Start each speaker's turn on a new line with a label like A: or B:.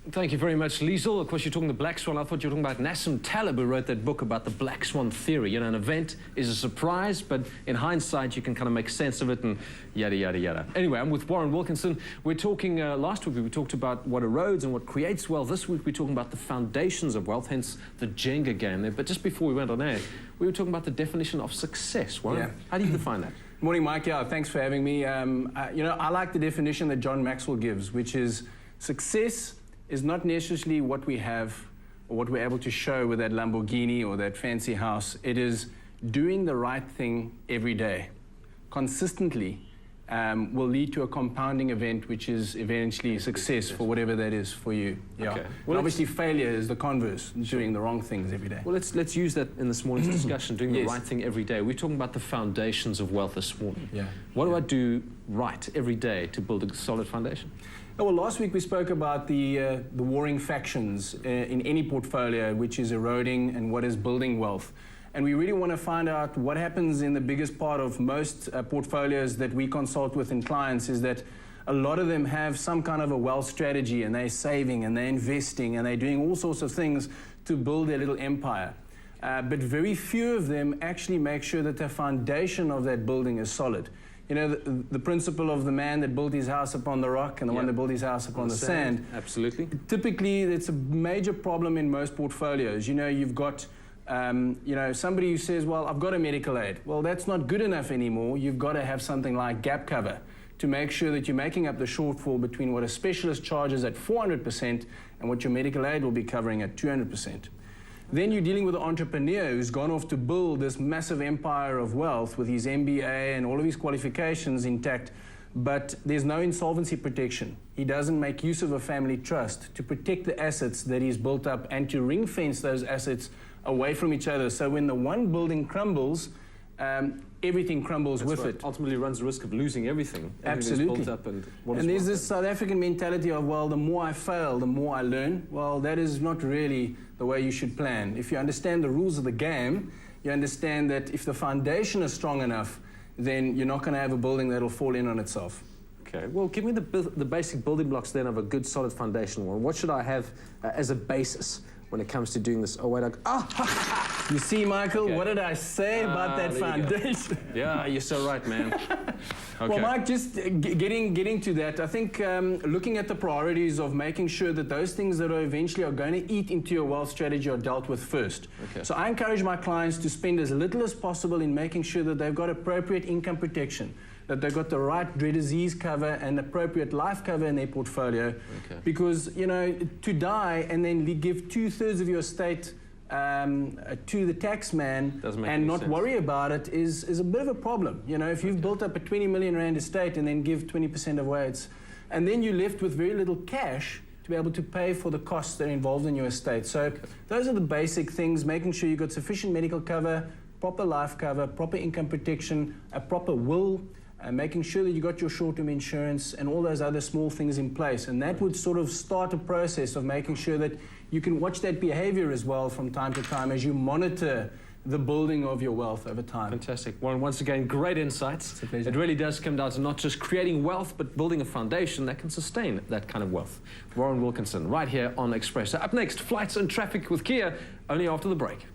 A: Thank you very much, Liesl. Of course, you're talking the Black Swan. I thought you were talking about Nassim Taleb, who wrote that book about the Black Swan theory. You know, an event is a surprise, but in hindsight, you can kind of make sense of it and yada, yada, yada. Anyway, I'm with Warren Wilkinson. We're talking, last week we talked about what erodes and what creates wealth. This week we're talking about the foundations of wealth, hence the Jenga game there. But just before we went on air, we were talking about the definition of success. Warren,
B: Yeah.
A: how do you define that?
B: Morning, Mike. Yeah, thanks for having me. You know, I like the definition that John Maxwell gives, which is success is not necessarily what we have or what we're able to show with that Lamborghini or that fancy house. It is doing the right thing every day, consistently, will lead to a compounding event, which is eventually success for whatever that is for you. Yeah.
A: Okay.
B: Well, obviously, failure is the converse, doing the wrong things every day.
A: Well, let's use that in this morning's discussion, doing the
B: Yes.
A: right thing every day. We're talking about the foundations of wealth this morning.
B: Yeah.
A: What do I do right every day to build a solid foundation?
B: Oh, well, last week we spoke about the warring factions in any portfolio, which is eroding and what is building wealth. And we really want to find out what happens in the biggest part of most portfolios that we consult with in clients is that a lot of them have some kind of a wealth strategy, and they're saving and they're investing and they're doing all sorts of things to build their little empire. But very few of them actually make sure that the foundation of that building is solid. You know, the principle of the man that built his house upon the rock and the one that built his house upon the sand.
A: Absolutely.
B: Typically, it's a major problem in most portfolios. You know, you've got, you know, somebody who says, well, I've got a medical aid. Well, that's not good enough anymore. You've got to have something like gap cover to make sure that you're making up the shortfall between what a specialist charges at 400% and what your medical aid will be covering at 200%. Then you're dealing with an entrepreneur who's gone off to build this massive empire of wealth with his MBA and all of his qualifications intact, but there's no insolvency protection. He doesn't make use of a family trust to protect the assets that he's built up and to ring fence those assets away from each other. So when the one building crumbles, everything crumbles with it.
A: Ultimately runs the risk of losing everything.
B: Absolutely.
A: Built up and
B: there's this South African mentality of, well, the more I fail, the more I learn. Well, that is not really the way you should plan. If you understand the rules of the game, you understand that if the foundation is strong enough, then you're not going to have a building that'll fall in on itself.
A: Okay, well, give me the basic building blocks then of a good solid foundation. What should I have as a basis when it comes to doing this? Oh, wait,
B: You see, Michael,
A: Okay.
B: what did I say about that foundation?
A: Yeah, you're so right, man. Okay.
B: Well, Mike, just getting to that, I think looking at the priorities of making sure that those things that are eventually are going to eat into your wealth strategy are dealt with first.
A: Okay.
B: So I encourage my clients to spend as little as possible in making sure that they've got appropriate income protection, that they've got the right disease cover and appropriate life cover in their portfolio.
A: Okay.
B: Because, you know, to die and then give 2/3 of your estate to the tax man and not
A: sense.
B: worry about it is a bit of a problem. You know, if you've built up a 20 million rand estate and then give 20% away, and then you're left with very little cash to be able to pay for the costs that are involved in your estate. So those are the basic things, making sure you've got sufficient medical cover, proper life cover, proper income protection, a proper will, making sure that you got your short-term insurance and all those other small things in place. And that would sort of start a process of making sure that you can watch that behavior as well from time to time as you monitor the building of your wealth over time.
A: Fantastic. Warren, once again, great insights.
B: It's a pleasure.
A: It really does come down to not just creating wealth, but building a foundation that can sustain that kind of wealth. Warren Wilkinson, right here on Expresso. Up next, flights and traffic with Kia, only after the break.